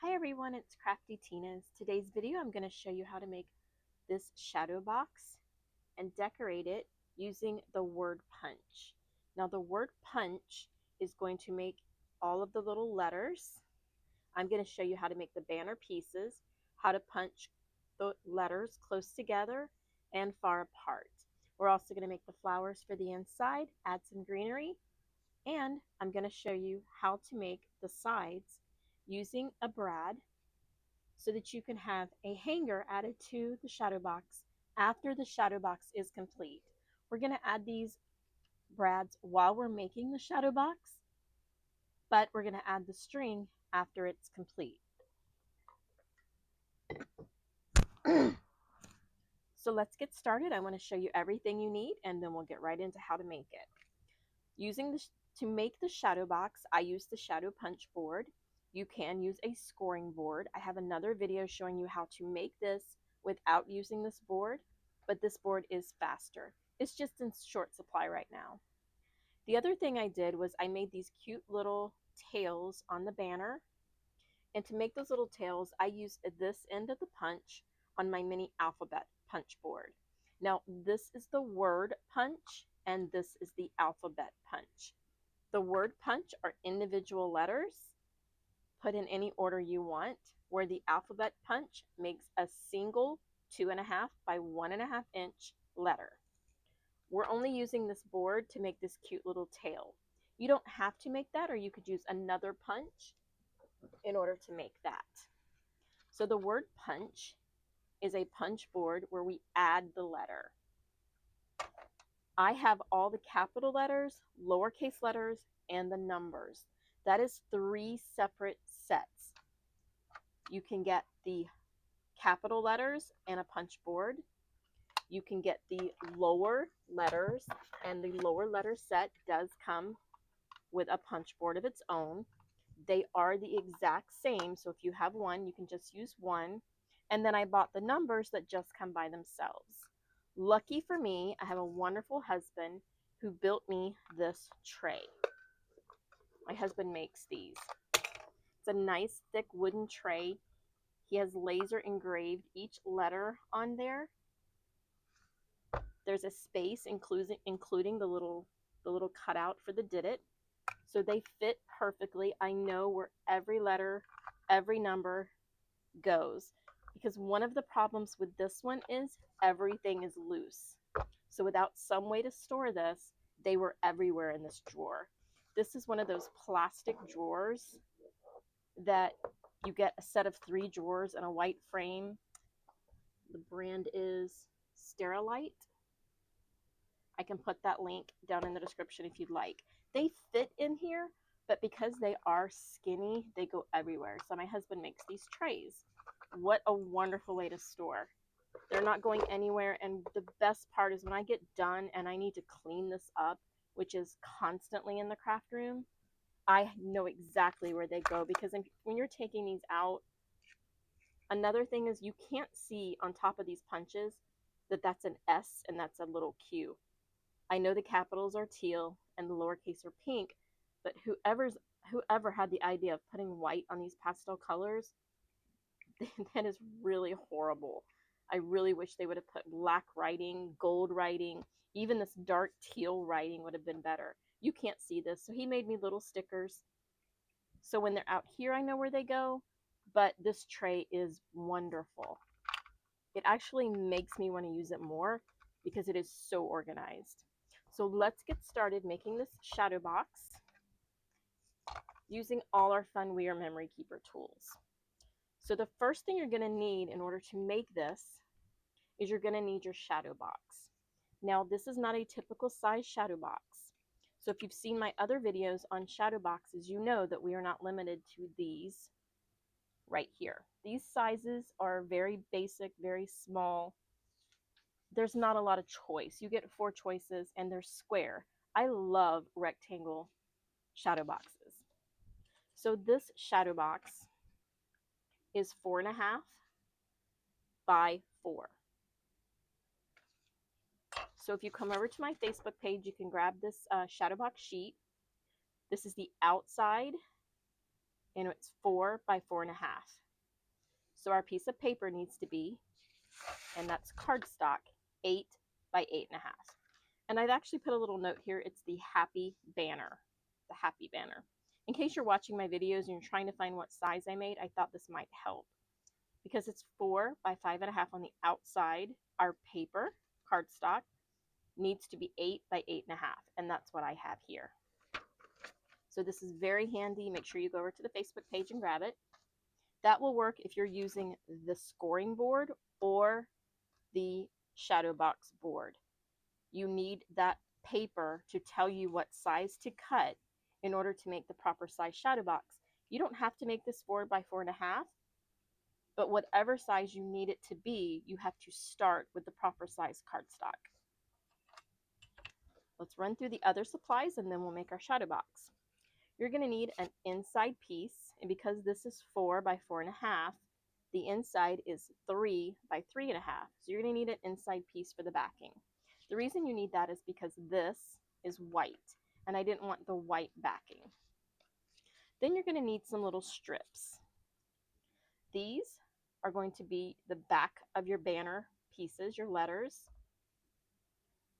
Hi everyone, it's Craftytinas. Today's video I'm going to show you how to make this shadow box and decorate it using the word punch. Now the word punch is going to make all of the little letters. I'm going to show you how to make the banner pieces, how to punch the letters close together and far apart. We're also going to make the flowers for the inside, add some greenery, and I'm going to show you how to make the sides using a brad so that you can have a hanger added to the shadow box after the shadow box is complete. We're going to add these brads while we're making the shadow box, but we're going to add the string after it's complete. So let's get started. I want to show you everything you need and then we'll get right into how to make it. To make the shadow box, I use the shadow punch board. You can use a scoring board. I have another video showing you how to make this without using this board, but this board is faster. It's just in short supply right now. The other thing I did was I made these cute little tails on the banner. And to make those little tails, I used this end of the punch on my mini alphabet punch board. Now, this is the word punch and this is the alphabet punch. The word punch are individual letters put in any order you want, where the alphabet punch makes a single 2.5 by 1.5 inch letter. We're only using this board to make this cute little tail. You don't have to make that, or you could use another punch in order to make that. So the word punch is a punch board where we add the letter. I have all the capital letters, lowercase letters, and the numbers. That is 3 separate sets. You can get the capital letters and a punch board. You can get the lower letters, and the lower letter set does come with a punch board of its own. They are the exact same, so if you have one, you can just use one. And then I bought the numbers that just come by themselves. Lucky for me, I have a wonderful husband who built me this tray. My husband makes these. It's a nice thick wooden tray. He has laser engraved each letter on there. There's a space including the little cutout for the did it. So they fit perfectly. I know where every letter, every number goes, because one of the problems with this one is everything is loose. So without some way to store this, they were everywhere in this drawer. This is one of those plastic drawers that you get a set of 3 drawers in a white frame. The brand is Sterilite. I can put that link down in the description if you'd like. They fit in here, but because they are skinny, they go everywhere. So my husband makes these trays. What a wonderful way to store. They're not going anywhere, and the best part is when I get done and I need to clean this up, which is constantly in the craft room, I know exactly where they go, because when you're taking these out, another thing is you can't see on top of these punches that that's an S and that's a little Q. I know the capitals are teal and the lowercase are pink, but whoever had the idea of putting white on these pastel colors, that is really horrible. I really wish they would have put black writing, gold writing, even this dark teal writing would have been better. You can't see this, so he made me little stickers. So when they're out here, I know where they go, but this tray is wonderful. It actually makes me want to use it more because it is so organized. So let's get started making this shadow box using all our fun We Are Memory Keeper tools. So the first thing you're going to need in order to make this is you're going to need your shadow box. Now, this is not a typical size shadow box. So if you've seen my other videos on shadow boxes, you know that we are not limited to these right here. These sizes are very basic, very small. There's not a lot of choice. You get 4 choices and they're square. I love rectangle shadow boxes. So this shadow box is 4.5 by 4. So if you come over to my Facebook page, you can grab this shadow box sheet. This is the outside and it's 4 by 4.5. So our piece of paper needs to be, and that's cardstock, 8 by 8.5. And I've actually put a little note here. It's the happy banner, the happy banner. In case you're watching my videos and you're trying to find what size I made, I thought this might help. Because it's 4 by 5.5 on the outside, our paper, cardstock, needs to be 8 by 8.5, and that's what I have here. So this is very handy. Make sure you go over to the Facebook page and grab it. That will work if you're using the scoring board or the shadow box board. You need that paper to tell you what size to cut in order to make the proper size shadow box. You don't have to make this 4 by 4.5, but whatever size you need it to be, you have to start with the proper size cardstock. Let's run through the other supplies and then we'll make our shadow box. You're going to need an inside piece, and because this is 4 by 4.5, the inside is 3 by 3.5. So you're going to need an inside piece for the backing. The reason you need that is because this is white, and I didn't want the white backing. Then you're going to need some little strips. These are going to be the back of your banner pieces, your letters.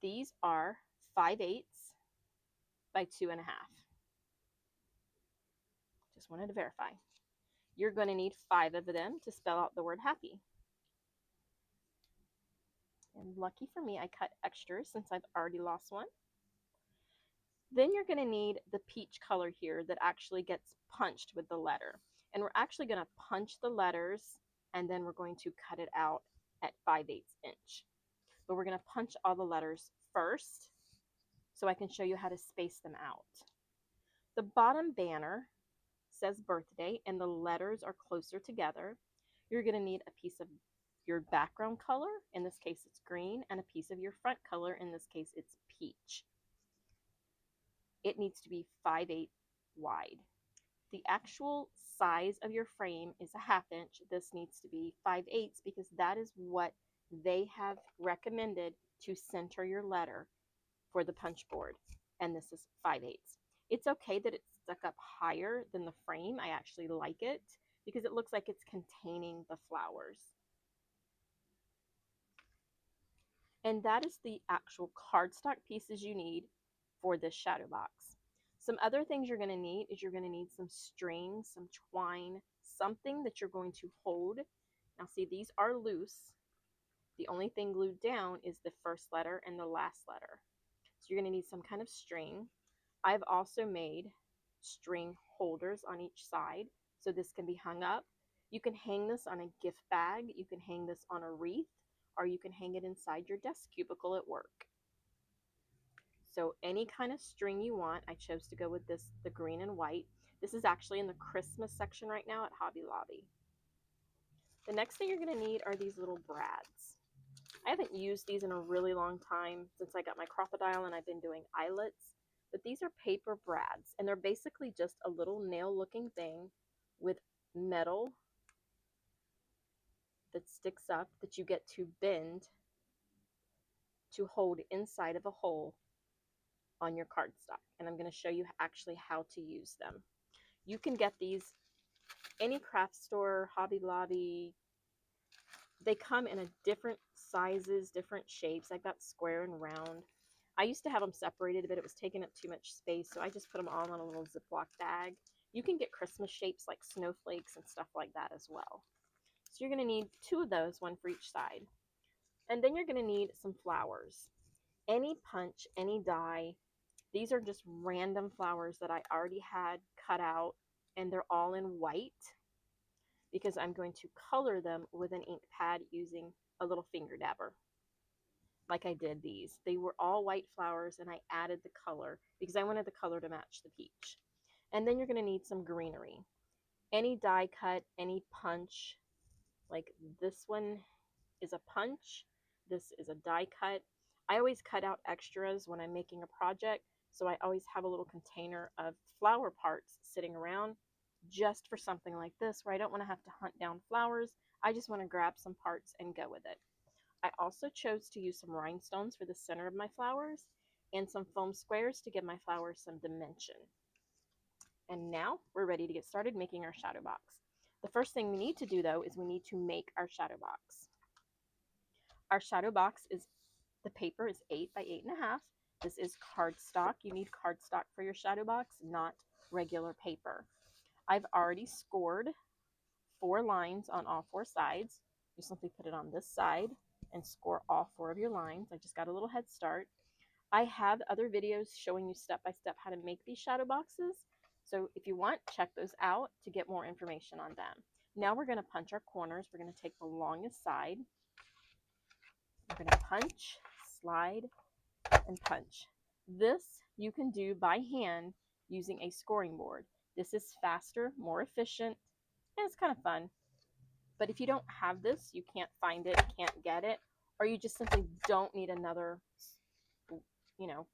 These are 5/8 by 2.5. Just wanted to verify. You're going to need 5 of them to spell out the word happy. And lucky for me, I cut extras since I've already lost one. Then you're going to need the peach color here that actually gets punched with the letter. And we're actually going to punch the letters and then we're going to cut it out at 5/8 inch. But we're going to punch all the letters first so I can show you how to space them out. The bottom banner says birthday and the letters are closer together. You're going to need a piece of your background color, in this case it's green, and a piece of your front color, in this case it's peach. It needs to be 5/8 wide. The actual size of your frame is a 1/2 inch. This needs to be 5/8 because that is what they have recommended to center your letter for the punch board, and this is 5/8. It's okay that it's stuck up higher than the frame. I actually like it because it looks like it's containing the flowers. And that is the actual cardstock pieces you need for this shadow box. Some other things you're going to need is you're going to need some string, some twine, something that you're going to hold. Now see, these are loose. The only thing glued down is the first letter and the last letter. So you're going to need some kind of string. I've also made string holders on each side, so this can be hung up. You can hang this on a gift bag, you can hang this on a wreath, or you can hang it inside your desk cubicle at work. So any kind of string you want. I chose to go with this, the green and white. This is actually in the Christmas section right now at Hobby Lobby. The next thing you're going to need are these little brads. I haven't used these in a really long time since I got my crocodile and I've been doing eyelets. But these are paper brads, and they're basically just a little nail-looking thing with metal that sticks up that you get to bend to hold inside of a hole on your cardstock. And I'm going to show you actually how to use them. You can get these any craft store, Hobby Lobby. They come in a different sizes, different shapes. I've got square and round. I used to have them separated, but it was taking up too much space, so I just put them all in a little Ziploc bag. You can get Christmas shapes like snowflakes and stuff like that as well. So you're going to need 2 of those, one for each side. And then you're going to need some flowers. Any punch, any die. These are just random flowers that I already had cut out, and they're all in white because I'm going to color them with an ink pad using a little finger dabber. Like I did these. They were all white flowers and I added the color because I wanted the color to match the peach. And then you're going to need some greenery. Any die cut, any punch, like this one is a punch, this is a die cut. I always cut out extras when I'm making a project, so I always have a little container of flower parts sitting around just for something like this where I don't want to have to hunt down flowers. I just want to grab some parts and go with it. I also chose to use some rhinestones for the center of my flowers and some foam squares to give my flowers some dimension. And now we're ready to get started making our shadow box. The first thing we need to do though is we need to make our shadow box. Our shadow box is, the paper is 8 by 8.5. This is cardstock. You need cardstock for your shadow box, not regular paper. I've already scored 4 lines on all 4 sides. You simply put it on this side and score all 4 of your lines. I just got a little head start. I have other videos showing you step by step how to make these shadow boxes. So if you want, check those out to get more information on them. Now we're going to punch our corners. We're going to take the longest side. We're going to punch, slide, and punch. This you can do by hand using a scoring board. This is faster, more efficient, and it's kind of fun. But if you don't have this, you can't find it, can't get it, or you just simply don't need another,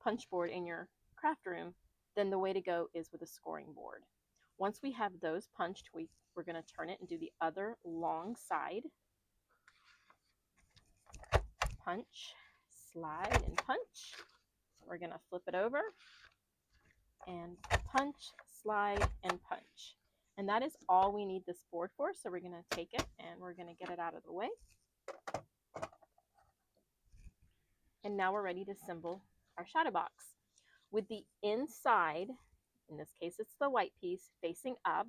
punch board in your craft room, then the way to go is with a scoring board. Once we have those punched, we're going to turn it and do the other long side. Punch, slide, and punch. We're going to flip it over and punch, slide, and punch. And that is all we need this board for. So we're going to take it and we're going to get it out of the way. And now we're ready to assemble our shadow box. With the inside, in this case it's the white piece, facing up,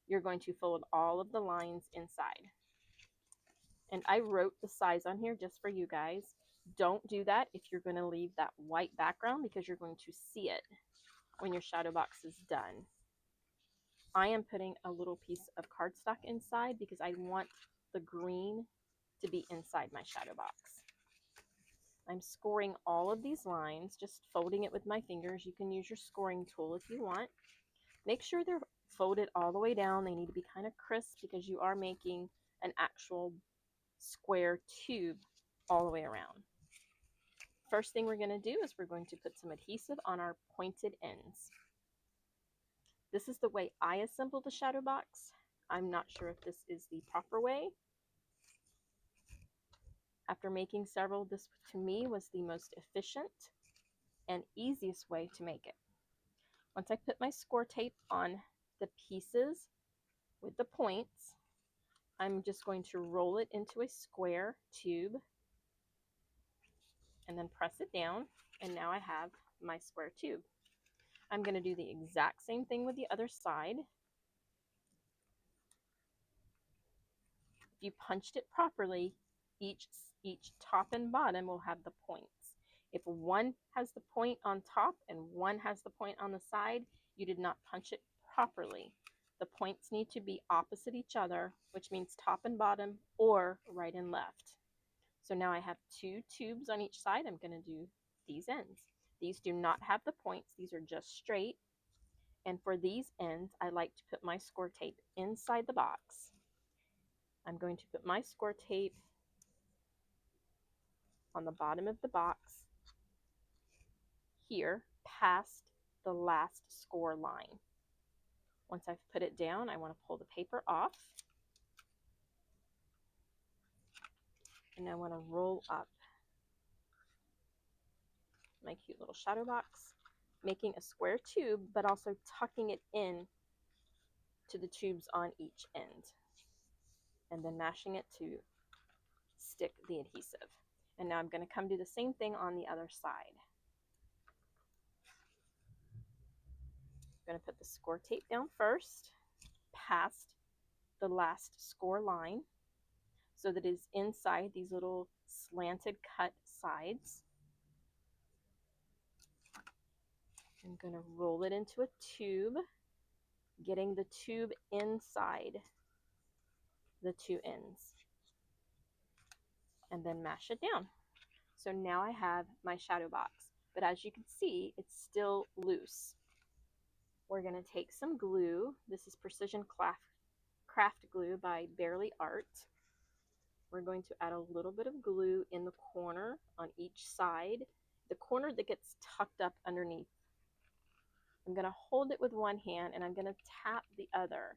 you're going to fold all of the lines inside. And I wrote the size on here just for you guys. Don't do that if you're going to leave that white background, because you're going to see it when your shadow box is done. I am putting a little piece of cardstock inside because I want the green to be inside my shadow box. I'm scoring all of these lines, just folding it with my fingers. You can use your scoring tool if you want. Make sure they're folded all the way down. They need to be kind of crisp because you are making an actual square tube all the way around. First thing we're going to do is we're going to put some adhesive on our pointed ends. This is the way I assembled the shadow box. I'm not sure if this is the proper way. After making several, this to me was the most efficient and easiest way to make it. Once I put my score tape on the pieces with the points, I'm just going to roll it into a square tube and then press it down, and now I have my square tube. I'm going to do the exact same thing with the other side. If you punched it properly, each top and bottom will have the points. If one has the point on top and one has the point on the side, you did not punch it properly. The points need to be opposite each other, which means top and bottom or right and left. So now I have 2 tubes on each side. I'm going to do these ends. These do not have the points. These are just straight. And for these ends, I like to put my score tape inside the box. I'm going to put my score tape on the bottom of the box here, past the last score line. Once I've put it down, I want to pull the paper off. And I want to roll up my cute little shadow box, making a square tube, but also tucking it in to the tubes on each end, and then mashing it to stick the adhesive. And now I'm going to come do the same thing on the other side. I'm going to put the score tape down first, past the last score line, so that it is inside these little slanted cut sides. I'm going to roll it into a tube, getting the tube inside the 2 ends, and then mash it down. So now I have my shadow box, but as you can see, it's still loose. We're going to take some glue. This is Precision Craft Glue by Barely Art. We're going to add a little bit of glue in the corner on each side, the corner that gets tucked up underneath. I'm going to hold it with one hand and I'm going to tap the other.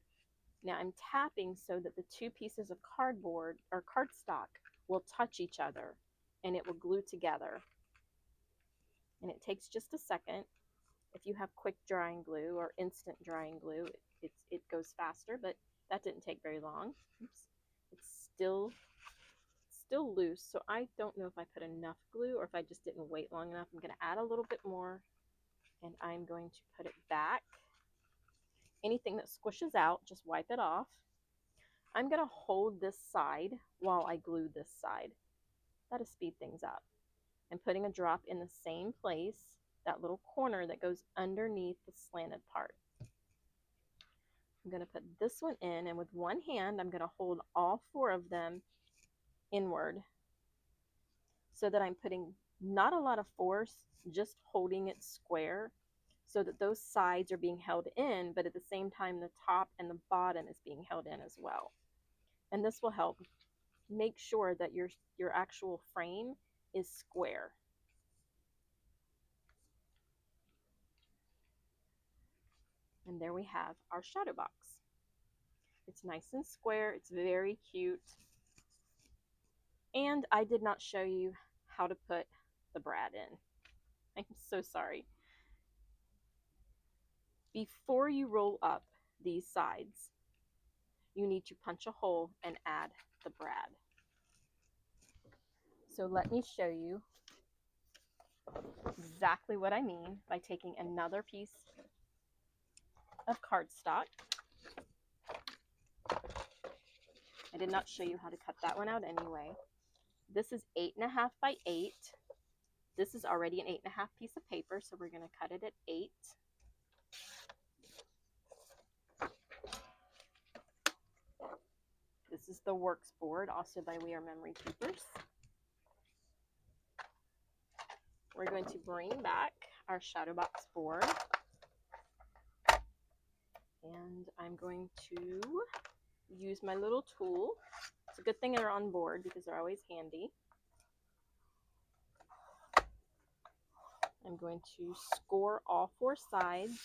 Now I'm tapping so that the 2 pieces of cardboard or cardstock will touch each other and it will glue together. And it takes just a second. If you have quick drying glue or instant drying glue, it goes faster, but that didn't take very long. Oops. It's still loose, so I don't know if I put enough glue or if I just didn't wait long enough. I'm going to add a little bit more, and I'm going to put it back. Anything that squishes out, just wipe it off. I'm going to hold this side while I glue this side. That'll speed things up. I'm putting a drop in the same place, that little corner that goes underneath the slanted part. I'm going to put this one in, and with one hand, I'm going to hold all 4 of them inward so that I'm putting not a lot of force, just holding it square so that those sides are being held in, but at the same time, the top and the bottom is being held in as well. And this will help make sure that your actual frame is square. And there we have our shadow box. It's nice and square. It's very cute. And I did not show you how to put the brad in. I'm so sorry. Before you roll up these sides, you need to punch a hole and add the brad. So let me show you exactly what I mean by taking another piece of cardstock. I did not show you how to cut that one out anyway. This is 8.5 by 8. This is already an 8.5 piece of paper, so we're going to cut it at 8. This is the Works board, also by We Are Memory Keepers. We're going to bring back our shadow box board, and I'm going to use my little tool. It's a good thing they're on board because they're always handy. I'm going to score all 4 sides.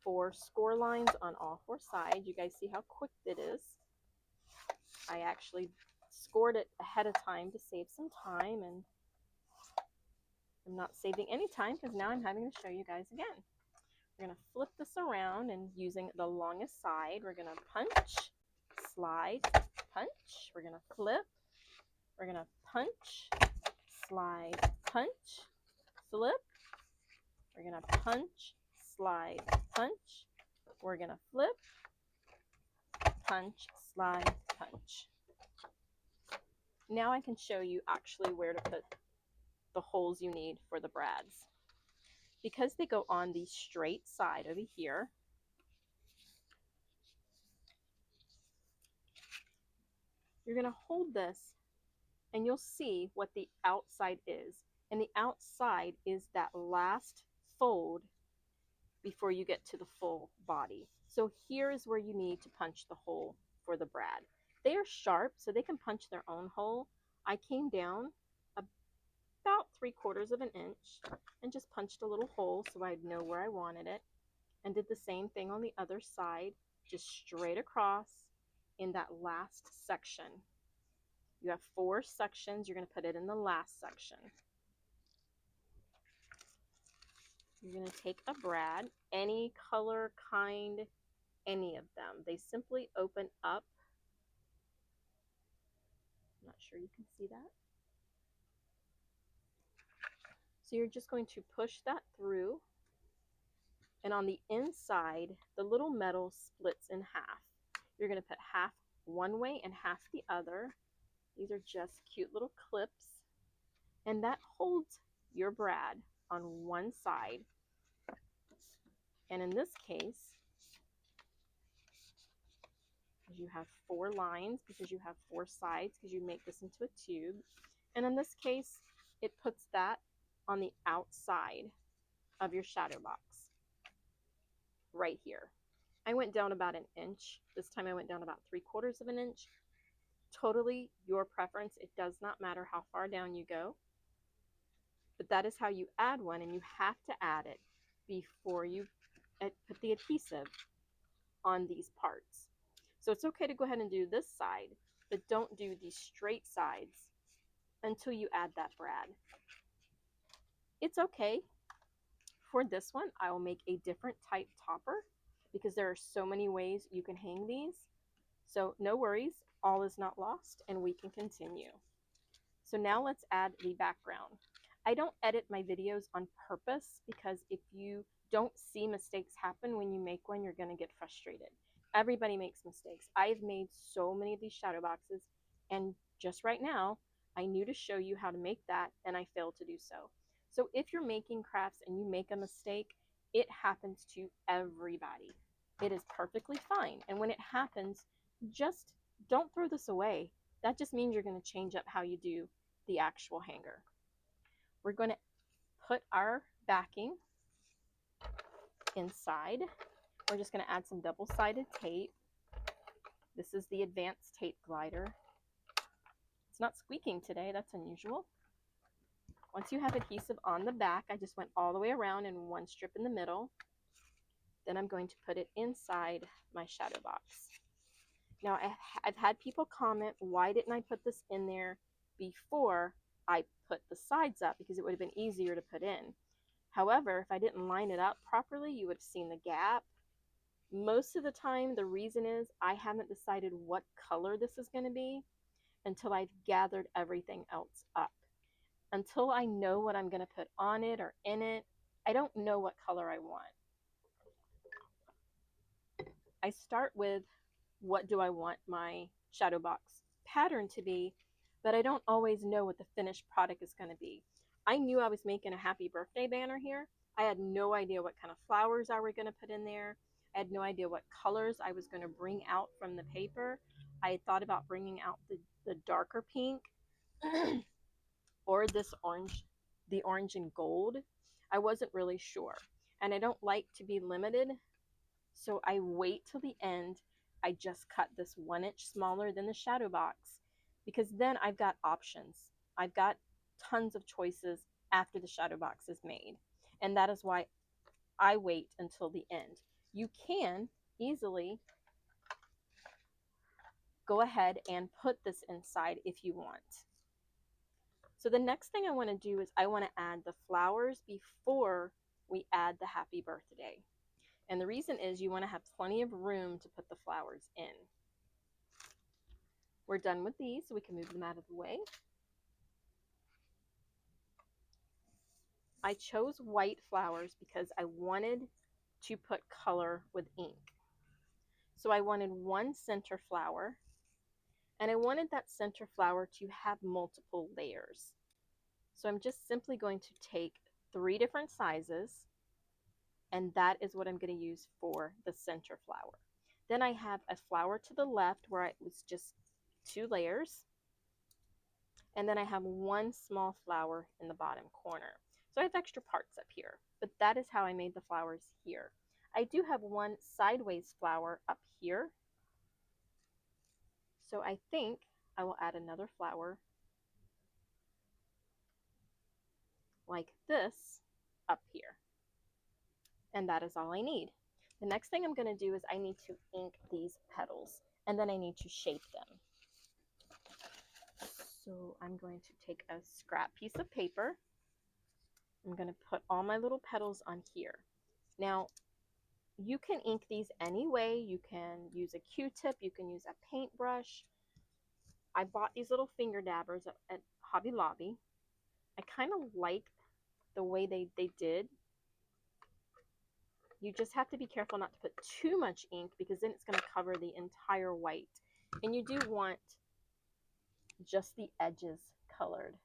Four score lines on all 4 sides. You guys see how quick it is. I actually scored it ahead of time to save some time, and I'm not saving any time because now I'm having to show you guys again. We're going to flip this around, and using the longest side, we're going to punch, slide, punch. We're going to flip. We're going to punch, slide, punch, flip. We're going to punch, slide, punch. We're going to flip, punch, slide, punch. Now I can show you actually where to put the holes you need for the brads. Because they go on the straight side over here, you're going to hold this and you'll see what the outside is. And the outside is that last fold before you get to the full body. So here is where you need to punch the hole for the brad. They are sharp, so they can punch their own hole. I came down about 3/4 of an inch and just punched a little hole so I'd know where I wanted it, and did the same thing on the other side, just straight across in that last section. You have 4 sections. You're going to put it in the last section. You're going to take a brad, any color, kind, any of them. They simply open up. I'm not sure you can see that. So you're just going to push that through, and on the inside, the little metal splits in half. You're going to put half one way and half the other. These are just cute little clips, and that holds your brad on one side. And in this case, you have 4 lines because you have 4 sides because you make this into a tube. And in this case, it puts that on the outside of your shadow box right here. I went down about an inch. This time I went down about 3/4 of an inch. Totally your preference. It does not matter how far down you go. But that is how you add one, and you have to add it before you put the adhesive on these parts. So it's okay to go ahead and do this side, but don't do these straight sides until you add that brad. It's okay. For this one, I will make a different type topper because there are so many ways you can hang these. So no worries, all is not lost and we can continue. So now let's add the background. I don't edit my videos on purpose because if you don't see mistakes happen when you make one, you're going to get frustrated. Everybody makes mistakes. I've made so many of these shadow boxes, and just right now, I knew to show you how to make that, and I failed to do so. So if you're making crafts and you make a mistake, it happens to everybody. It is perfectly fine. And when it happens, just don't throw this away. That just means you're going to change up how you do the actual hanger. We're going to put our backing inside. We're just going to add some double-sided tape. This is the advanced tape glider. It's not squeaking today, that's unusual. Once you have adhesive on the back, I just went all the way around in one strip in the middle. Then I'm going to put it inside my shadow box. Now, I've had people comment, why didn't I put this in there before I put the sides up? Because it would have been easier to put in. However, if I didn't line it up properly, you would have seen the gap. Most of the time, the reason is I haven't decided what color this is going to be until I've gathered everything else up. Until I know what I'm going to put on it or in it, I don't know what color I want. I start with what do I want my shadow box pattern to be, but I don't always know what the finished product is going to be. I knew I was making a happy birthday banner here. I had no idea what kind of flowers I were going to put in there. I had no idea what colors I was going to bring out from the paper. I had thought about bringing out the darker pink or this orange, the orange and gold. I wasn't really sure. And I don't like to be limited, so I wait till the end. I just cut this 1 inch smaller than the shadow box because then I've got options. I've got tons of choices after the shadow box is made. And that is why I wait until the end. You can easily go ahead and put this inside if you want. So the next thing I want to do is I want to add the flowers before we add the happy birthday. And the reason is you want to have plenty of room to put the flowers in. We're done with these, so we can move them out of the way. I chose white flowers because I wanted to put color with ink. So I wanted one center flower, and I wanted that center flower to have multiple layers. So I'm just simply going to take 3 different sizes, and that is what I'm going to use for the center flower. Then I have a flower to the left where it was just 2 layers, and then I have one small flower in the bottom corner. So I have extra parts up here, but that is how I made the flowers here. I do have one sideways flower up here, so I think I will add another flower like this up here. And that is all I need. The next thing I'm going to do is I need to ink these petals, and then I need to shape them. So I'm going to take a scrap piece of paper. I'm going to put all my little petals on here. Now, you can ink these any way. You can use a Q-tip, you can use a paintbrush. I bought these little finger dabbers at Hobby Lobby. I kind of like the way they did. You just have to be careful not to put too much ink because then it's going to cover the entire white. And you do want just the edges colored.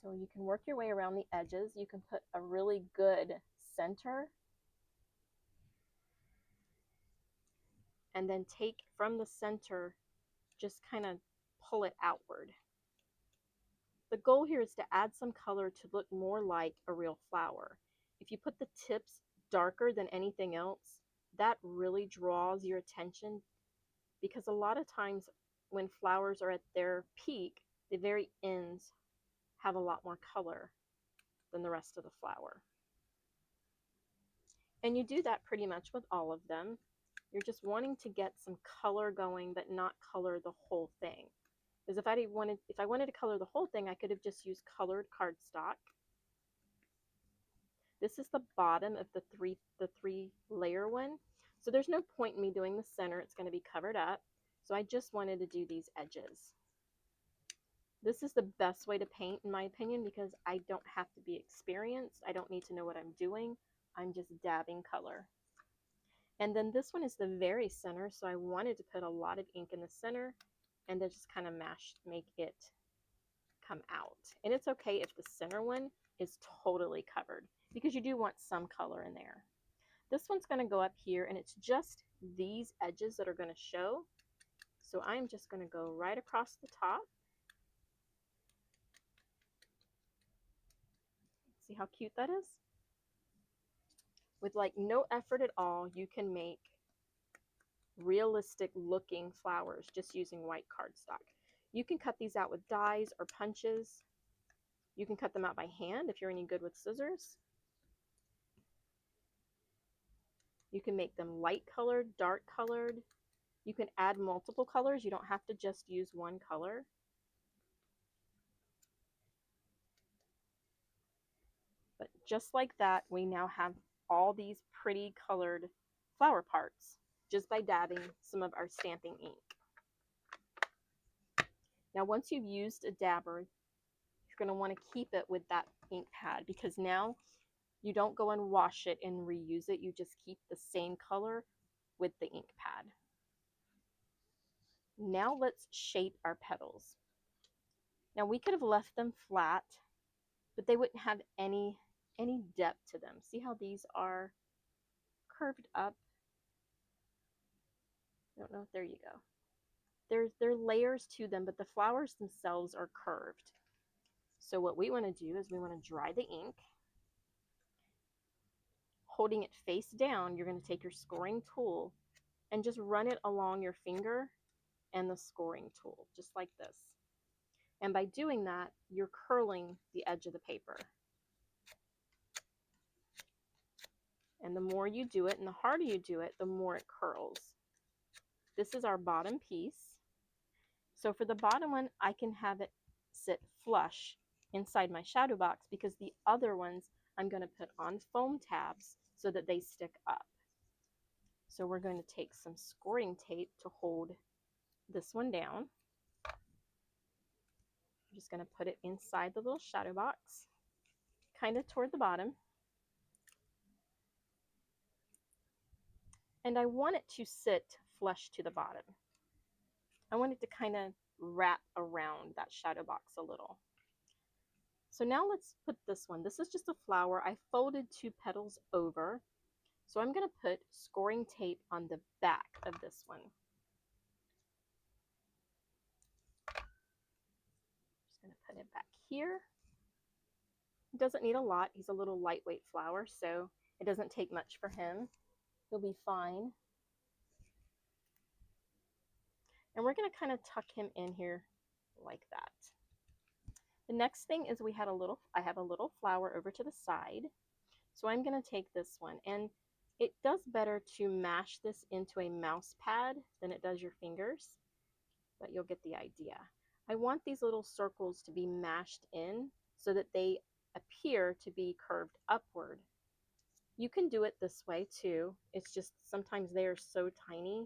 So you can work your way around the edges. You can put a really good center and then take from the center, just kind of pull it outward. The goal here is to add some color to look more like a real flower. If you put the tips darker than anything else, that really draws your attention because a lot of times when flowers are at their peak, the very ends have a lot more color than the rest of the flower. And you do that pretty much with all of them. You're just wanting to get some color going, but not color the whole thing. Because if I wanted to color the whole thing, I could have just used colored cardstock. This is the bottom of the three layer one. So there's no point in me doing the center. It's going to be covered up. So I just wanted to do these edges. This is the best way to paint, in my opinion, because I don't have to be experienced. I don't need to know what I'm doing. I'm just dabbing color. And then this one is the very center, so I wanted to put a lot of ink in the center and then just kind of make it come out. And it's okay if the center one is totally covered, because you do want some color in there. This one's going to go up here, and it's just these edges that are going to show. So I'm just going to go right across the top. See how cute that is? With like no effort at all, you can make realistic looking flowers just using white cardstock. You can cut these out with dies or punches. You can cut them out by hand if you're any good with scissors. You can make them light colored, dark colored. You can add multiple colors. You don't have to just use one color. But just like that, we now have all these pretty colored flower parts just by dabbing some of our stamping ink. Now, once you've used a dabber, you're going to want to keep it with that ink pad, because now you don't go and wash it and reuse it. You just keep the same color with the ink pad. Now let's shape our petals. Now we could have left them flat, but they wouldn't have any depth to them. See how these are curved up? I don't know. There you go. There are layers to them, but the flowers themselves are curved. So what we want to do is we want to dry the ink. Holding it face down, you're going to take your scoring tool and just run it along your finger and the scoring tool, just like this. And by doing that, you're curling the edge of the paper. And the more you do it and the harder you do it, the more it curls. This is our bottom piece. So for the bottom one, I can have it sit flush inside my shadow box, because the other ones I'm going to put on foam tabs so that they stick up. So we're going to take some scoring tape to hold this one down. I'm just going to put it inside the little shadow box, kind of toward the bottom. And I want it to sit flush to the bottom. I want it to kind of wrap around that shadow box a little. So now let's put this one. This is just a flower. I folded 2 petals over. So I'm going to put scoring tape on the back of this one. Just going to put it back here. It doesn't need a lot. He's a little lightweight flower, so it doesn't take much for him. He'll be fine. And we're going to kind of tuck him in here like that. The next thing is I have a little flower over to the side. So I'm going to take this one, and it does better to mash this into a mouse pad than it does your fingers, but you'll get the idea. I want these little circles to be mashed in so that they appear to be curved upward. You can do it this way too. It's just sometimes they are so tiny,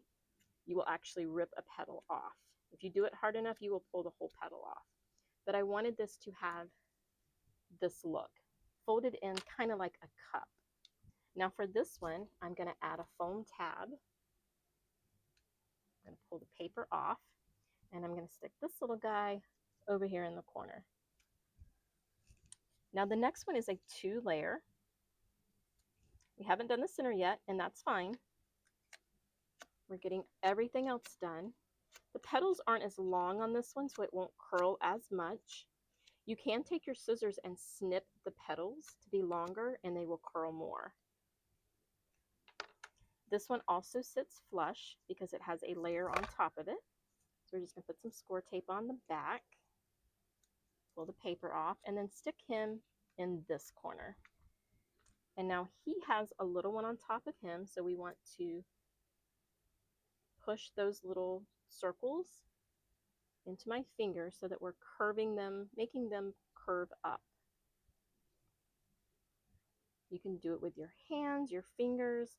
you will actually rip a petal off. If you do it hard enough, you will pull the whole petal off. But I wanted this to have this look, folded in kind of like a cup. Now for this one, I'm going to add a foam tab. I'm going to pull the paper off, and I'm going to stick this little guy over here in the corner. Now the next one is a 2-layer. We haven't done the center yet, and that's fine. We're getting everything else done. The petals aren't as long on this one, so it won't curl as much. You can take your scissors and snip the petals to be longer, and they will curl more. This one also sits flush because it has a layer on top of it. So we're just going to put some score tape on the back, pull the paper off, and then stick him in this corner. And now he has a little one on top of him, so we want to push those little circles into my fingers so that we're curving them, making them curve up. You can do it with your hands, your fingers.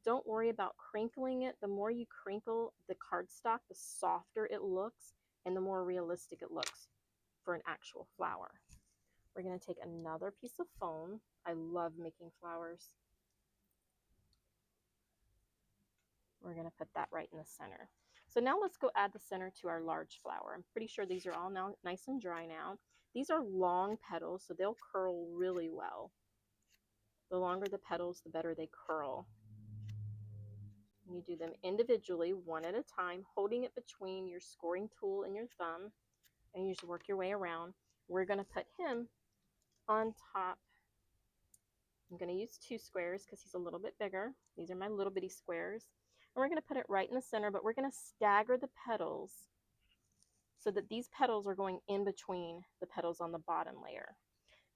Don't worry about crinkling it. The more you crinkle the cardstock, the softer it looks and the more realistic it looks for an actual flower. We're going to take another piece of foam. I love making flowers. We're going to put that right in the center. So now let's go add the center to our large flower. I'm pretty sure these are all now nice and dry now. These are long petals, so they'll curl really well. The longer the petals, the better they curl. You do them individually, one at a time, holding it between your scoring tool and your thumb, and you just work your way around. We're going to put him on top. I'm going to use 2 squares because he's a little bit bigger. These are my little bitty squares. And we're going to put it right in the center, but we're going to stagger the petals so that these petals are going in between the petals on the bottom layer.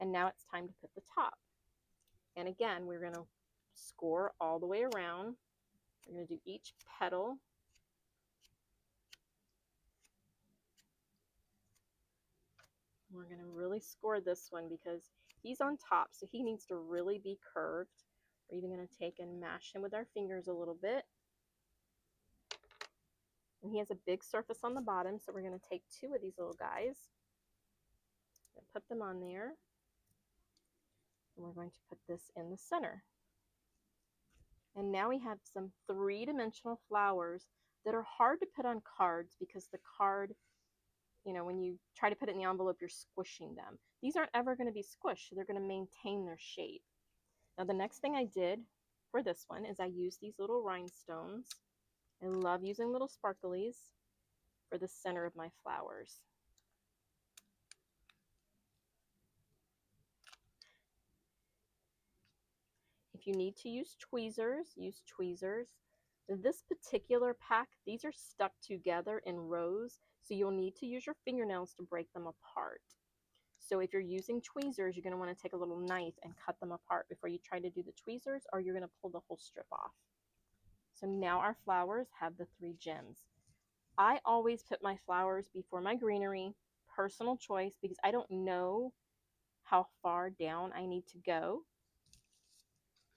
And now it's time to put the top. And again, we're going to score all the way around. We're going to do each petal. We're going to really score this one because he's on top, so he needs to really be curved. We're even going to take and mash him with our fingers a little bit. And he has a big surface on the bottom, so we're going to take 2 of these little guys and put them on there. And we're going to put this in the center. And now we have some 3-dimensional flowers that are hard to put on cards because the card, you know, when you try to put it in the envelope, you're squishing them. These aren't ever going to be squished, so they're going to maintain their shape. Now the next thing I did for this one is I used these little rhinestones. I love using little sparklies for the center of my flowers. If you need to use tweezers, use tweezers. This particular pack, these are stuck together in rows, so you'll need to use your fingernails to break them apart. So if you're using tweezers, you're going to want to take a little knife and cut them apart before you try to do the tweezers, or you're going to pull the whole strip off. So now our flowers have the 3 gems. I always put my flowers before my greenery, personal choice, because I don't know how far down I need to go.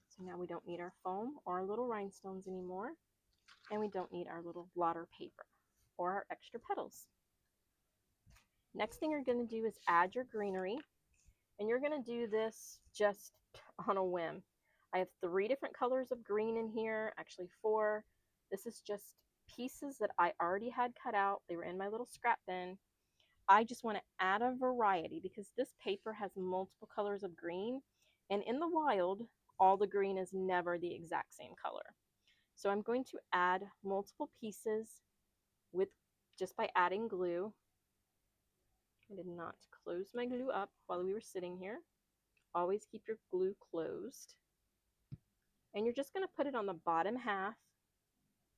So now we don't need our foam or our little rhinestones anymore, and we don't need our little blotter paper or our extra petals. Next thing you're going to do is add your greenery, and you're going to do this just on a whim. I have 3 different colors of green in here, actually 4. This is just pieces that I already had cut out. They were in my little scrap bin. I just want to add a variety because this paper has multiple colors of green, and in the wild, all the green is never the exact same color. So I'm going to add multiple pieces with just by adding glue. I did not close my glue up while we were sitting here. Always keep your glue closed. And you're just going to put it on the bottom half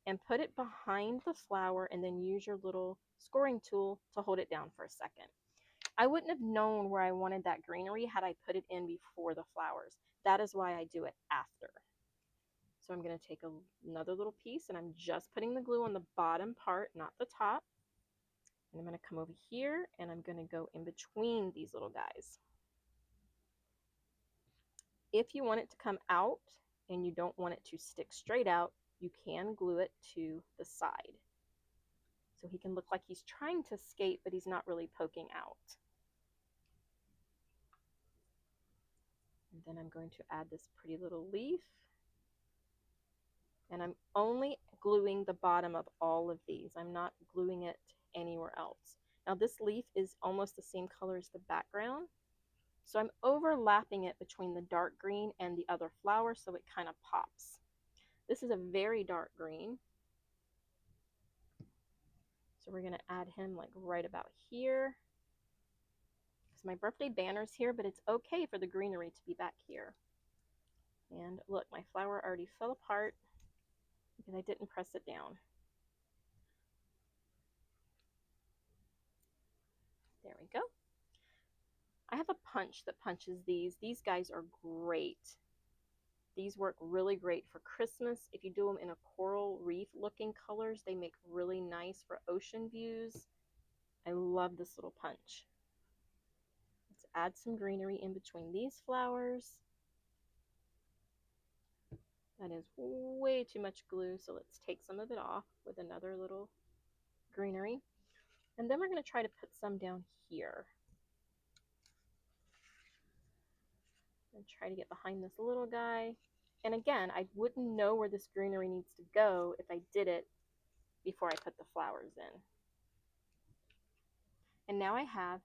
and put it behind the flower, and then use your little scoring tool to hold it down for a second. I wouldn't have known where I wanted that greenery had I put it in before the flowers. That is why I do it after. So I'm going to take another little piece, and I'm just putting the glue on the bottom part, not the top. And I'm going to come over here, and I'm going to go in between these little guys. If you want it to come out and you don't want it to stick straight out, you can glue it to the side. So he can look like he's trying to escape, but he's not really poking out. And then I'm going to add this pretty little leaf. And I'm only gluing the bottom of all of these. I'm not gluing it anywhere else. Now this leaf is almost the same color as the background. So I'm overlapping it between the dark green and the other flower so it kind of pops. This is a very dark green. So we're going to add him like right about here. Because my birthday banner's here, but it's okay for the greenery to be back here. And look, my flower already fell apart because I didn't press it down. There we go. I have a punch that punches these. These guys are great. These work really great for Christmas. If you do them in a coral reef looking colors, they make really nice for ocean views. I love this little punch. Let's add some greenery in between these flowers. That is way too much glue, so let's take some of it off with another little greenery. And then we're going to try to put some down here. And try to get behind this little guy. And again, I wouldn't know where this greenery needs to go if I did it before I put the flowers in. And now I have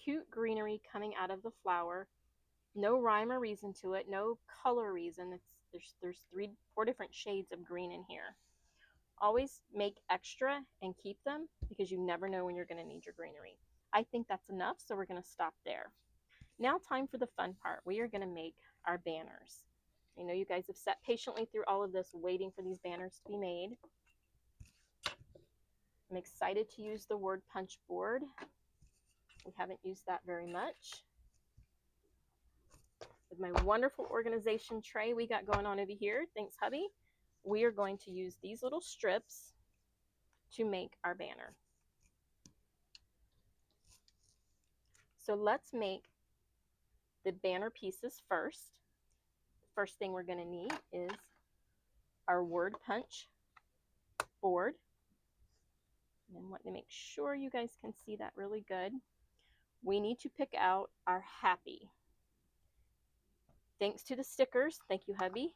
cute greenery coming out of the flower. No rhyme or reason to it, no color reason. There's 4 different shades of green in here. Always make extra and keep them because you never know when you're going to need your greenery. I think that's enough, so we're going to stop there. Now time for the fun part. We are going to make our banners. I know you guys have sat patiently through all of this waiting for these banners to be made. I'm excited to use the word punch board. We haven't used that very much. With my wonderful organization tray we got going on over here, thanks hubby, we are going to use these little strips to make our banner. So let's make the banner pieces first. First thing we're going to need is our word punch board. And I want to make sure you guys can see that really good. We need to pick out our happy. Thanks to the stickers, thank you hubby,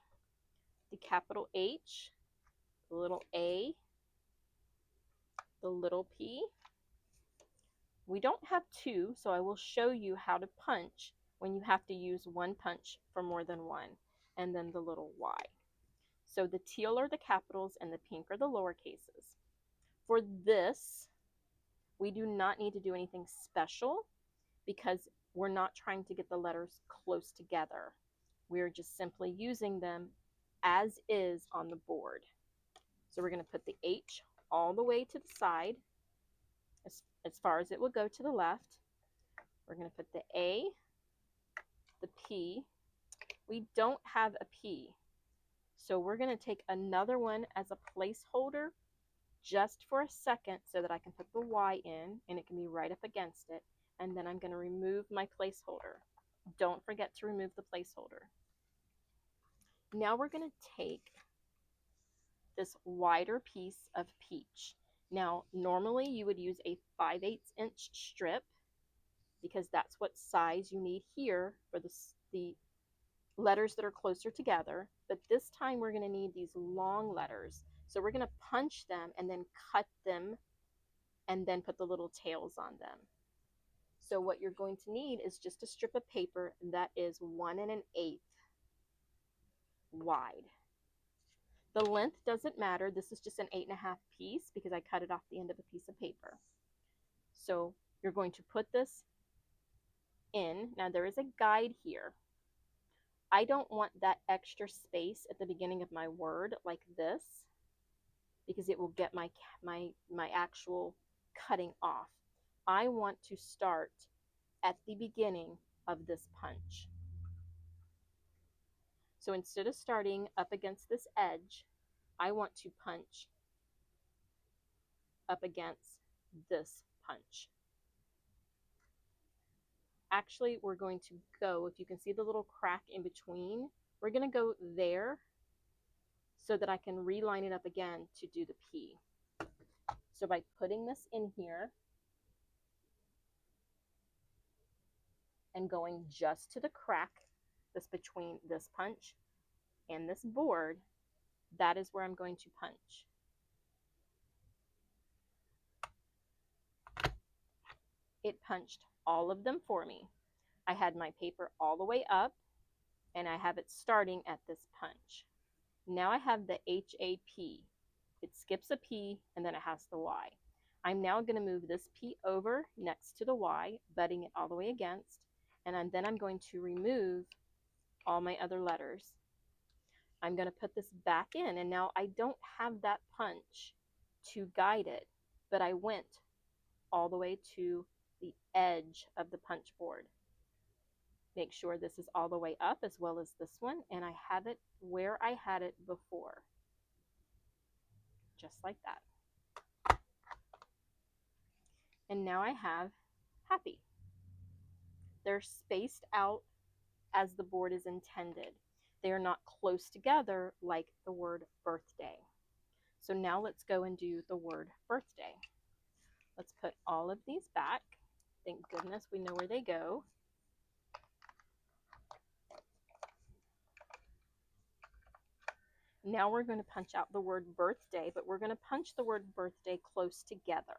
the capital H, the little A, the little P. We don't have 2, so I will show you how to punch when you have to use 1 punch for more than 1, and then the little Y. So the teal are the capitals and the pink are the lowercases. For this, we do not need to do anything special because we're not trying to get the letters close together. We're just simply using them as is on the board. So we're going to put the H all the way to the side, as far as it will go to the left. We're going to put the A, the P. We don't have a P, so we're going to take another one as a placeholder just for a second so that I can put the Y in and it can be right up against it. And then I'm going to remove my placeholder. Don't forget to remove the placeholder. Now we're going to take this wider piece of peach. Now, normally you would use a 5/8 inch strip because that's what size you need here for the letters that are closer together. But this time we're going to need these long letters. So we're going to punch them and then cut them and then put the little tails on them. So what you're going to need is just a strip of paper that is 1 1/8 wide. The length doesn't matter. This is just an 8.5 piece because I cut it off the end of a piece of paper. So you're going to put this in. Now there is a guide here. I don't want that extra space at the beginning of my word like this because it will get my actual cutting off. I want to start at the beginning of this punch. So instead of starting up against this edge, I want to punch up against this punch. Actually, we're going to go, if you can see the little crack in between, we're going to go there so that I can reline it up again to do the P. So by putting this in here and going just to the crack that's between this punch and this board, that is where I'm going to punch. It punched all of them for me. I had my paper all the way up and I have it starting at this punch. Now I have the HAP. It skips a P and then it has the Y. I'm now going to move this P over next to the Y, butting it all the way against, and then I'm going to remove all my other letters. I'm going to put this back in, and now I don't have that punch to guide it, but I went all the way to the edge of the punch board. Make sure this is all the way up as well as this one, and I have it where I had it before. Just like that. And now I have happy. They're spaced out as the board is intended. They are not close together like the word birthday. So now let's go and do the word birthday. Let's put all of these back. Thank goodness we know where they go. Now we're going to punch out the word birthday, but we're going to punch the word birthday close together.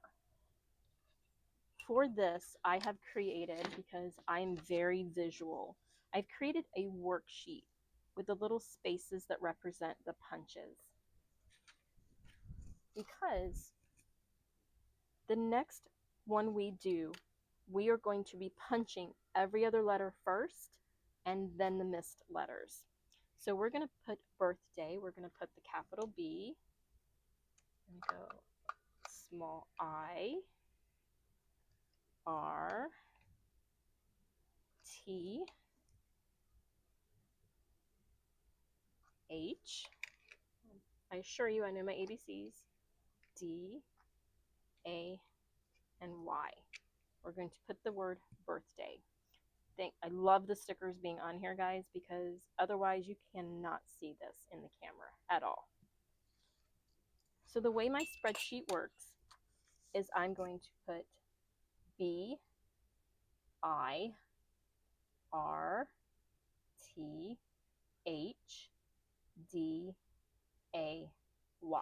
For this, I have created, because I'm very visual, I've created a worksheet with the little spaces that represent the punches. Because the next one we do, we are going to be punching every other letter first and then the missed letters. So we're going to put birthday, we're going to put the capital B and go small I, R, T, H. I assure you I know my ABCs. D, A, and Y. We're going to put the word birthday. I love the stickers being on here, guys, because otherwise you cannot see this in the camera at all. So the way my spreadsheet works is I'm going to put B, I, R, T, H, D, A, Y.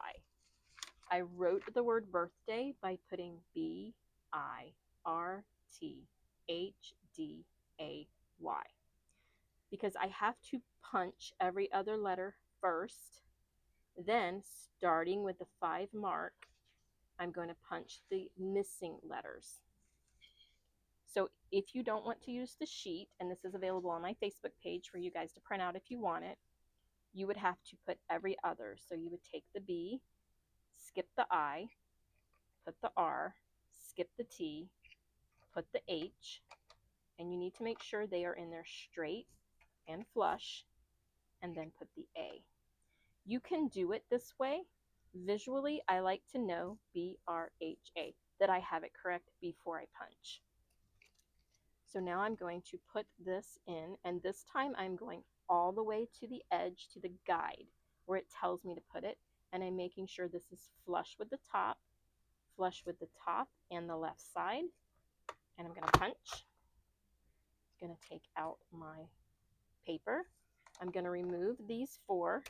I wrote the word birthday by putting B, I, R, T, H, D, A, Y. Because I have to punch every other letter first. Then, starting with the 5 mark, I'm going to punch the missing letters. So if you don't want to use the sheet, and this is available on my Facebook page for you guys to print out if you want it, you would have to put every other. So you would take the B, skip the I, put the R, skip the T, put the H, and you need to make sure they are in there straight and flush, and then put the A. You can do it this way. Visually, I like to know B-R-H-A, that I have it correct before I punch. So now I'm going to put this in, and this time I'm going all the way to the edge, to the guide, where it tells me to put it, and I'm making sure this is flush with the top and the left side, and I'm going to punch. I'm going to take out my paper. I'm going to remove these 4,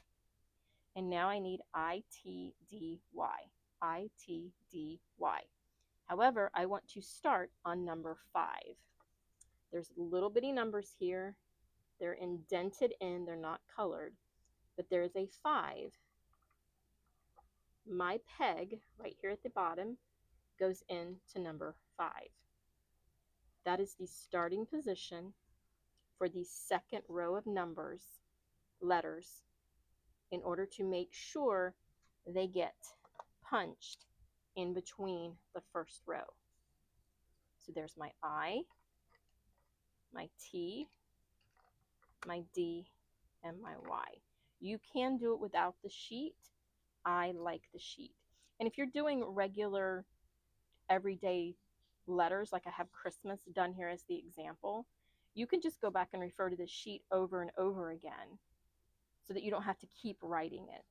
and now I need I-T-D-Y. I-T-D-Y. However, I want to start on number 5. There's little bitty numbers here. They're indented in, they're not colored, but there is a 5. My peg right here at the bottom goes into number 5. That is the starting position for the second row of letters, in order to make sure they get punched in between the first row. So there's my I, my T, my D, and my Y. You can do it without the sheet. I like the sheet. And if you're doing regular everyday letters, like I have Christmas done here as the example, you can just go back and refer to the sheet over and over again so that you don't have to keep writing it.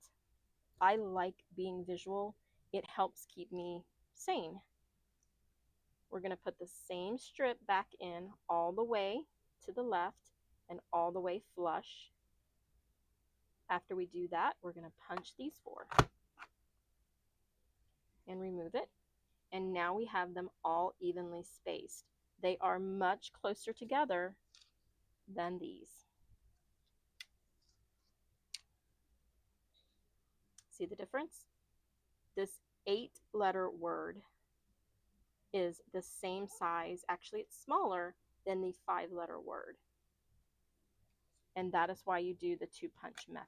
I like being visual. It helps keep me sane. We're going to put the same strip back in all the way to the left and all the way flush. After we do that, we're going to punch these 4 and remove it. And now we have them all evenly spaced. They are much closer together than these. See the difference? This 8-letter word is the same size. Actually, it's smaller than the 5-letter word. And that is why you do the 2-punch method.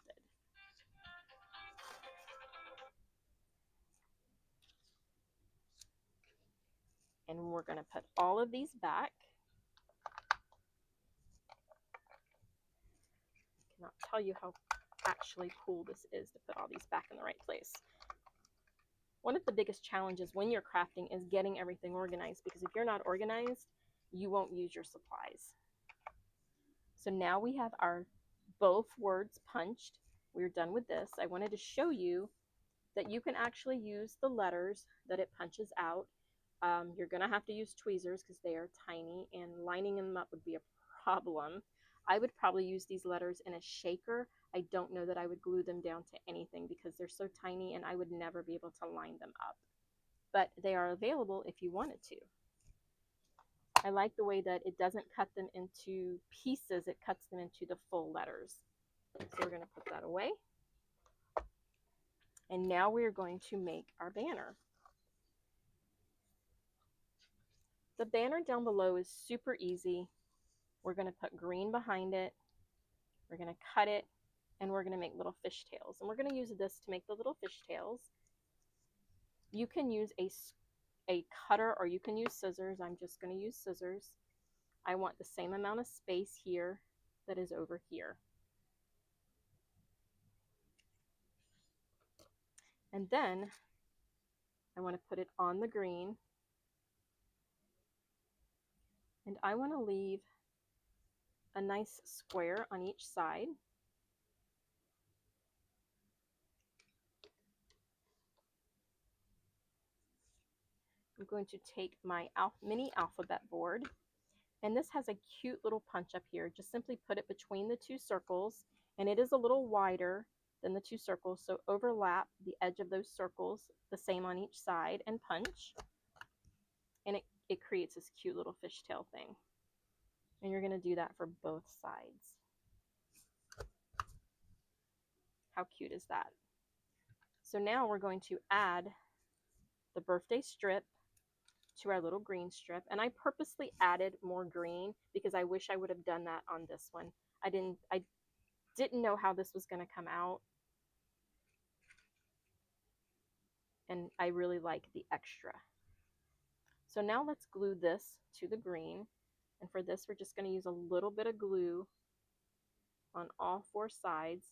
And we're going to put all of these back. I cannot tell you how actually cool this is to put all these back in the right place. One of the biggest challenges when you're crafting is getting everything organized, because if you're not organized, you won't use your supplies. So now we have our both words punched. We're done with this. I wanted to show you that you can actually use the letters that it punches out. You're going to have to use tweezers because they are tiny, and lining them up would be a problem. I would probably use these letters in a shaker. I don't know that I would glue them down to anything because they're so tiny and I would never be able to line them up. But they are available if you wanted to. I like the way that it doesn't cut them into pieces, it cuts them into the full letters. So we're going to put that away. And now we're going to make our banner. The banner down below is super easy. We're going to put green behind it. We're going to cut it, and we're going to make little fishtails. And we're going to use this to make the little fishtails. You can use a cutter or you can use scissors. I'm just going to use scissors. I want the same amount of space here that is over here. And then I want to put it on the green. And I want to leave a nice square on each side. I'm going to take my mini alphabet board, and this has a cute little punch up here. Just simply put it between the two circles, and it is a little wider than the two circles, so overlap the edge of those circles, the same on each side, and punch. And it creates this cute little fishtail thing. And you're going to do that for both sides. How cute is that? So now we're going to add the birthday strip to our little green strip, and I purposely added more green because I wish I would have done that on this one. I didn't know how this was going to come out, and I really like the extra. So now let's glue this to the green, and for this we're just going to use a little bit of glue on all four sides.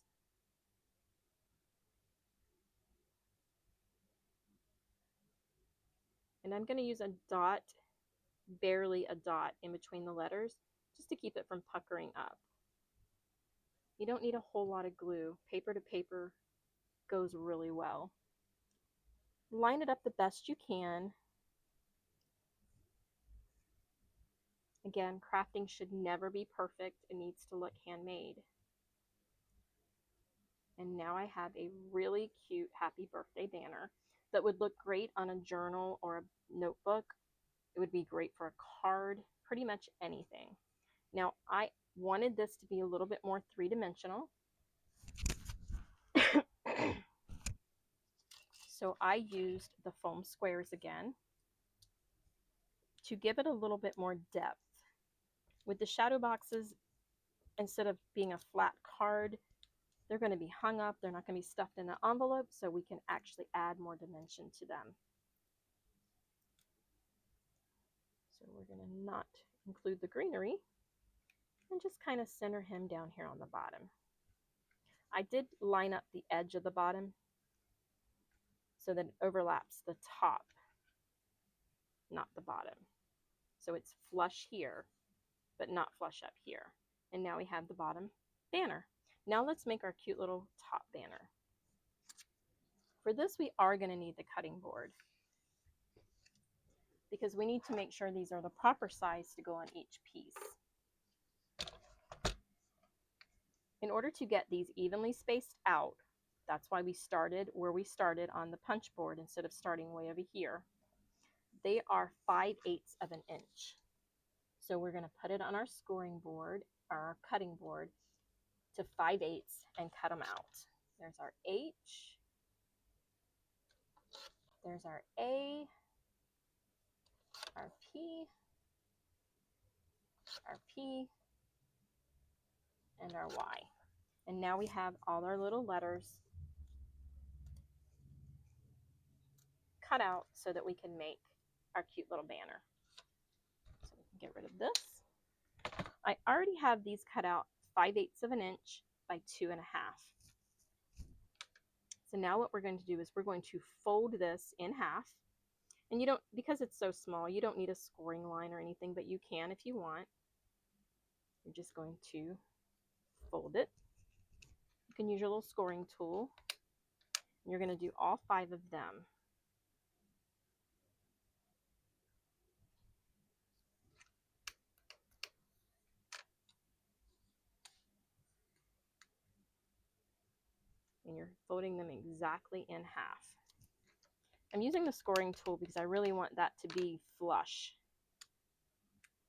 And I'm going to use a dot, barely a dot, in between the letters just to keep it from puckering up. You don't need a whole lot of glue. Paper to paper goes really well. Line it up the best you can. Again, crafting should never be perfect. It needs to look handmade. And now I have a really cute happy birthday banner that would look great on a journal or a notebook. It would be great for a card, pretty much anything. Now, I wanted this to be a little bit more three-dimensional. So I used the foam squares again to give it a little bit more depth. With the shadow boxes, instead of being a flat card, they're going to be hung up. They're not going to be stuffed in an envelope, so we can actually add more dimension to them. So we're going to not include the greenery and just kind of center him down here on the bottom. I did line up the edge of the bottom so that it overlaps the top, not the bottom. So it's flush here, but not flush up here. And now we have the bottom banner. Now let's make our cute little top banner. For this, we are going to need the cutting board because we need to make sure these are the proper size to go on each piece. In order to get these evenly spaced out, that's why we started where we started on the punch board instead of starting way over here. They are 5/8 of an inch. So we're going to put it on our scoring board, our cutting board, to 5/8 and cut them out. There's our H, there's our A, our P, and our Y. And now we have all our little letters cut out so that we can make our cute little banner. So we can get rid of this. I already have these cut out 5/8 of an inch by 2.5. So now what we're going to do is we're going to fold this in half. And you don't, because it's so small, you don't need a scoring line or anything, but you can if you want. You're just going to fold it. You can use your little scoring tool. You're going to do all 5 of them. And you're folding them exactly in half. I'm using the scoring tool because I really want that to be flush.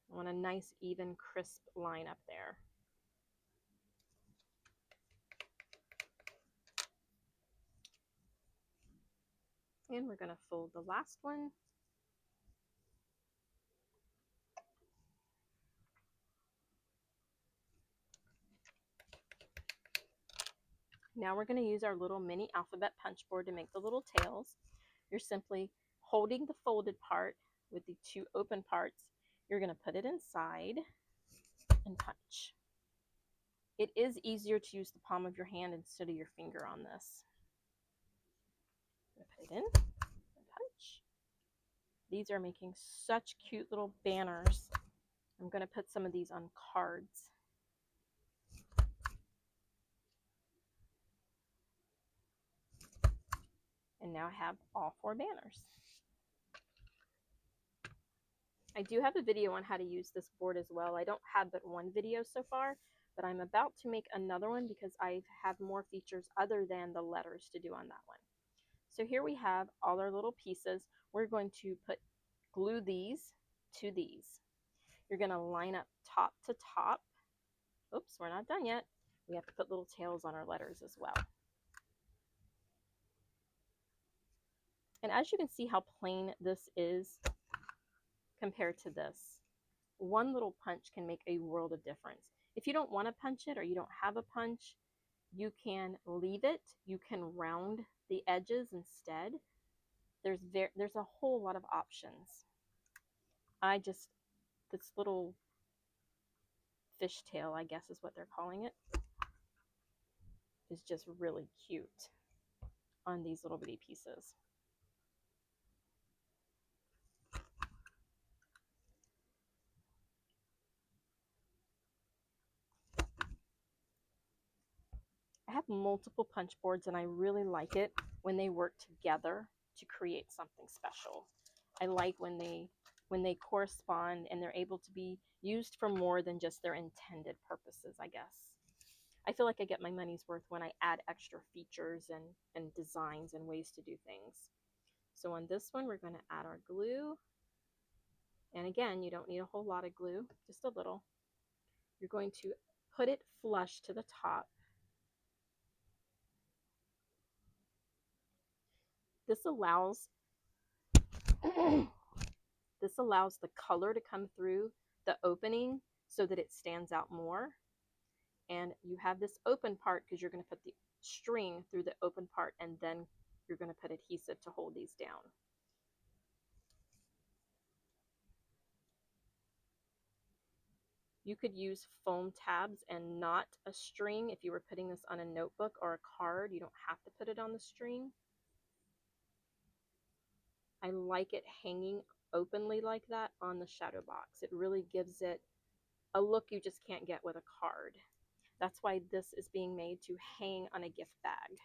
I want a nice, even, crisp line up there. And we're going to fold the last one. Now we're going to use our little mini alphabet punch board to make the little tails. You're simply holding the folded part with the 2 open parts. You're going to put it inside and punch. It is easier to use the palm of your hand instead of your finger on this. Put it in and punch. These are making such cute little banners. I'm going to put some of these on cards. And now I have all 4 banners. I do have a video on how to use this board as well. I don't have but one video so far, but I'm about to make another one because I have more features other than the letters to do on that one. So here we have all our little pieces. We're going to glue these to these. You're going to line up top to top. Oops, we're not done yet. We have to put little tails on our letters as well. And as you can see how plain this is compared to this, one little punch can make a world of difference. If you don't want to punch it or you don't have a punch, you can leave it. You can round the edges instead. There's a whole lot of options. This little fishtail, I guess is what they're calling it, is just really cute on these little bitty pieces. I have multiple punch boards and I really like it when they work together to create something special. I like when they correspond and they're able to be used for more than just their intended purposes, I guess. I feel like I get my money's worth when I add extra features and designs and ways to do things. So on this one, we're going to add our glue. And again, you don't need a whole lot of glue, just a little. You're going to put it flush to the top. This allows this allows the color to come through the opening so that it stands out more. And you have this open part because you're going to put the string through the open part and then you're going to put adhesive to hold these down. You could use foam tabs and not a string. If you were putting this on a notebook or a card, you don't have to put it on the string. I like it hanging openly like that on the shadow box. It really gives it a look you just can't get with a card. That's why this is being made to hang on a gift bag.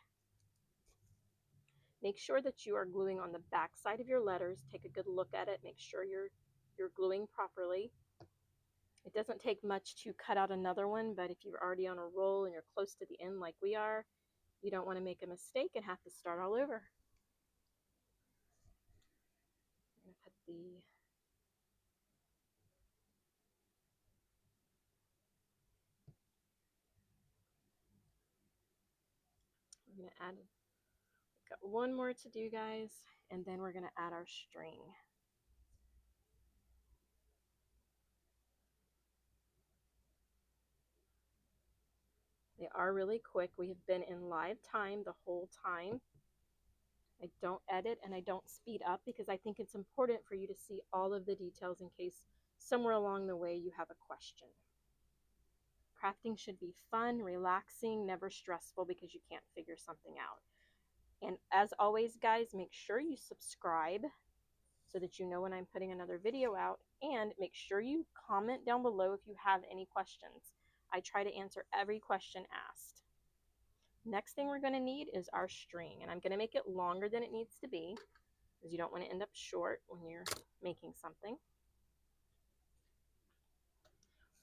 Make sure that you are gluing on the back side of your letters. Take a good look at it. Make sure you're gluing properly. It doesn't take much to cut out another one, but if you're already on a roll and you're close to the end like we are, you don't want to make a mistake and have to start all over. I'm going to put we're going to add, we've got one more to do, guys, and then we're going to add our string. They are really quick. We have been in live time the whole time. I don't edit and I don't speed up because I think it's important for you to see all of the details in case somewhere along the way you have a question. Crafting should be fun, relaxing, never stressful because you can't figure something out. And as always, guys, make sure you subscribe so that you know when I'm putting another video out, and make sure you comment down below if you have any questions. I try to answer every question asked. Next thing we're going to need is our string, and I'm going to make it longer than it needs to be because you don't want to end up short when you're making something.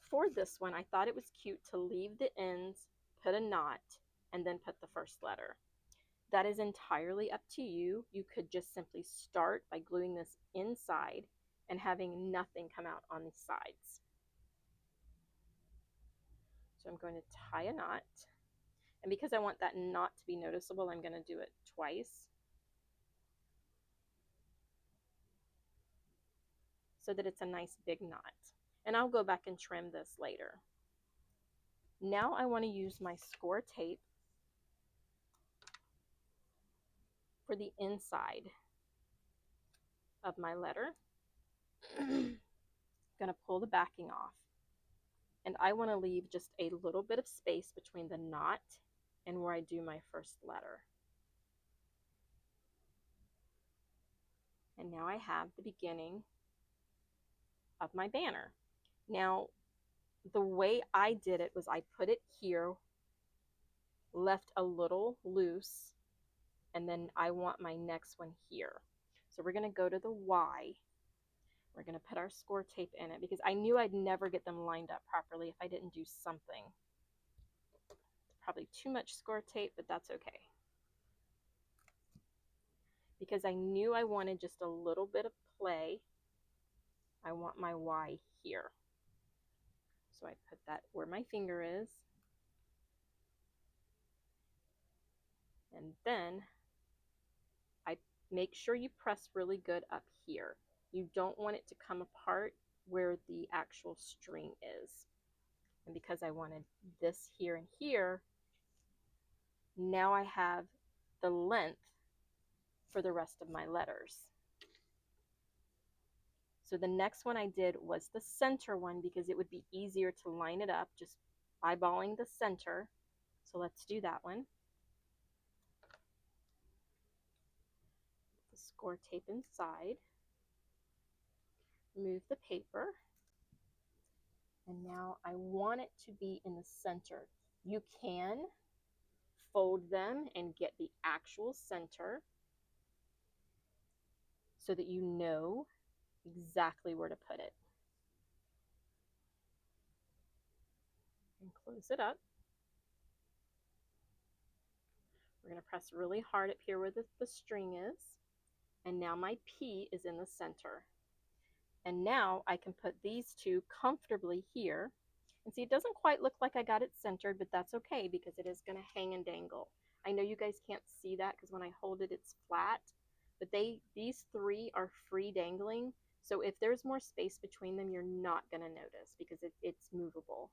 For this one, I thought it was cute to leave the ends, put a knot, and then put the first letter. That is entirely up to you. You could just simply start by gluing this inside and having nothing come out on the sides. So I'm going to tie a knot. And because I want that knot to be noticeable, I'm going to do it twice so that it's a nice big knot. And I'll go back and trim this later. Now I want to use my score tape for the inside of my letter. I'm going to pull the backing off. And I want to leave just a little bit of space between the knot and where I do my first letter. And now I have the beginning of my banner. Now, the way I did it was I put it here, left a little loose, and then I want my next one here. So we're going to go to the Y. We're going to put our score tape in it because I knew I'd never get them lined up properly if I didn't do something. Probably too much score tape, but that's okay. Because I knew I wanted just a little bit of play, I want my Y here. So I put that where my finger is. And then I make sure you press really good up here. You don't want it to come apart where the actual string is. And because I wanted this here and here, now I have the length for the rest of my letters. So the next one I did was the center one because it would be easier to line it up, just eyeballing the center. So let's do that one. The score tape inside. Move the paper. And now I want it to be in the center. You can fold them and get the actual center so that you know exactly where to put it. And close it up. We're going to press really hard up here where the string is. And now my P is in the center. And now I can put these two comfortably here. And see, it doesn't quite look like I got it centered, but that's okay because it is going to hang and dangle. I know you guys can't see that because when I hold it, it's flat. But these three are free dangling. So if there's more space between them, you're not going to notice because it's movable.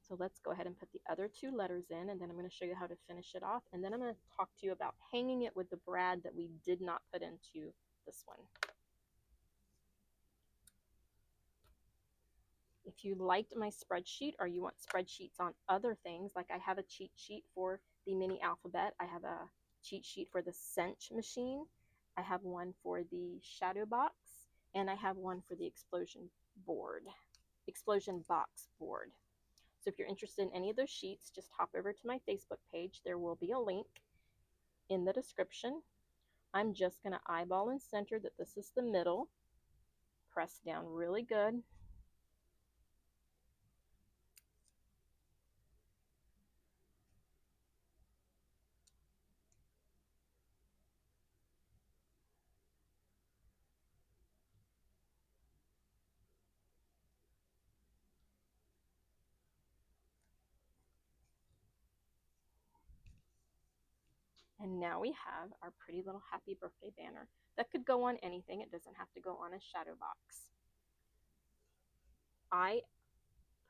So let's go ahead and put the other two letters in, and then I'm going to show you how to finish it off. And then I'm going to talk to you about hanging it with the brad that we did not put into this one. If you liked my spreadsheet or you want spreadsheets on other things, like I have a cheat sheet for the mini alphabet, I have a cheat sheet for the cinch machine, I have one for the shadow box, and I have one for the explosion box board. So if you're interested in any of those sheets, just hop over to my Facebook page. There will be a link in the description. I'm just going to eyeball and center that this is the middle. Press down really good. And now we have our pretty little happy birthday banner. That could go on anything. It doesn't have to go on a shadow box. I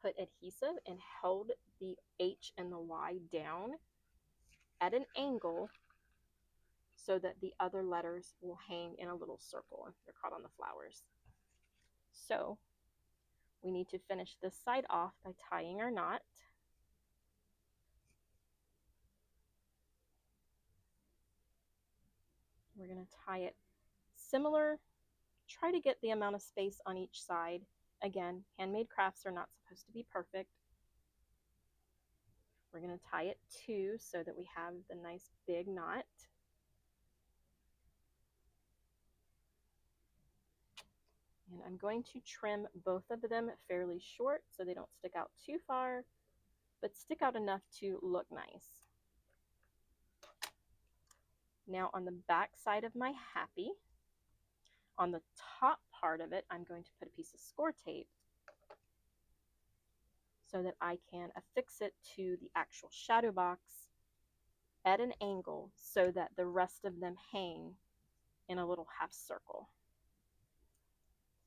put adhesive and held the H and the Y down at an angle so that the other letters will hang in a little circle. They're caught on the flowers. So we need to finish this side off by tying our knot. We're going to tie it similar. Try to get the amount of space on each side. Again, handmade crafts are not supposed to be perfect. We're going to tie it too so that we have the nice big knot. And I'm going to trim both of them fairly short so they don't stick out too far, but stick out enough to look nice. Now on the back side of my happy, on the top part of it, I'm going to put a piece of score tape so that I can affix it to the actual shadow box at an angle so that the rest of them hang in a little half circle.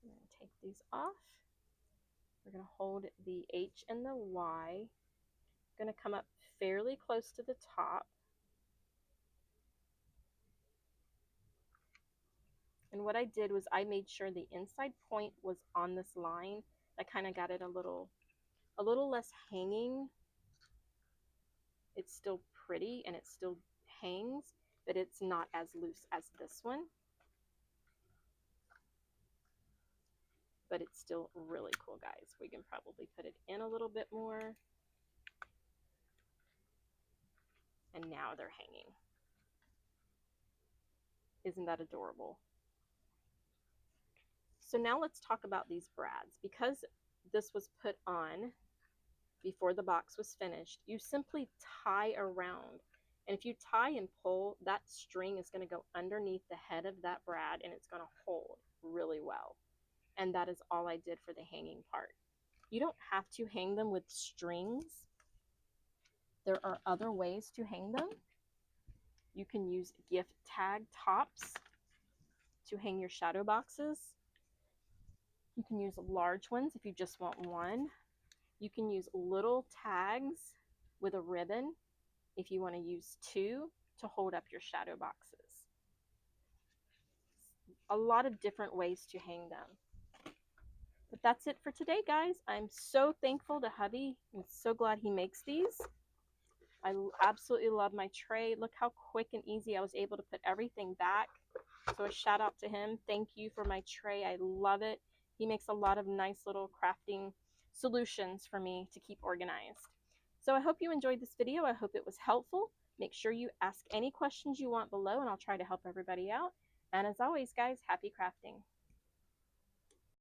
I'm going to take these off. We're going to hold the H and the Y. I'm going to come up fairly close to the top. And what I did was I made sure the inside point was on this line. I kind of got it a little less hanging. It's still pretty and it still hangs, but it's not as loose as this one. But it's still really cool, guys. We can probably put it in a little bit more. And now they're hanging. Isn't that adorable? So now let's talk about these brads. Because this was put on before the box was finished, you simply tie around. And if you tie and pull, that string is going to go underneath the head of that brad and it's going to hold really well. And that is all I did for the hanging part. You don't have to hang them with strings. There are other ways to hang them. You can use gift tag tops to hang your shadow boxes. You can use large ones if you just want one. You can use little tags with a ribbon if you want to use two to hold up your shadow boxes. A lot of different ways to hang them. But that's it for today, guys. I'm so thankful to hubby. I'm so glad he makes these. I absolutely love my tray. Look how quick and easy I was able to put everything back. So a shout out to him. Thank you for my tray. I love it. He makes a lot of nice little crafting solutions for me to keep organized. So I hope you enjoyed this video. I hope it was helpful. Make sure you ask any questions you want below and I'll try to help everybody out. And as always, guys, happy crafting.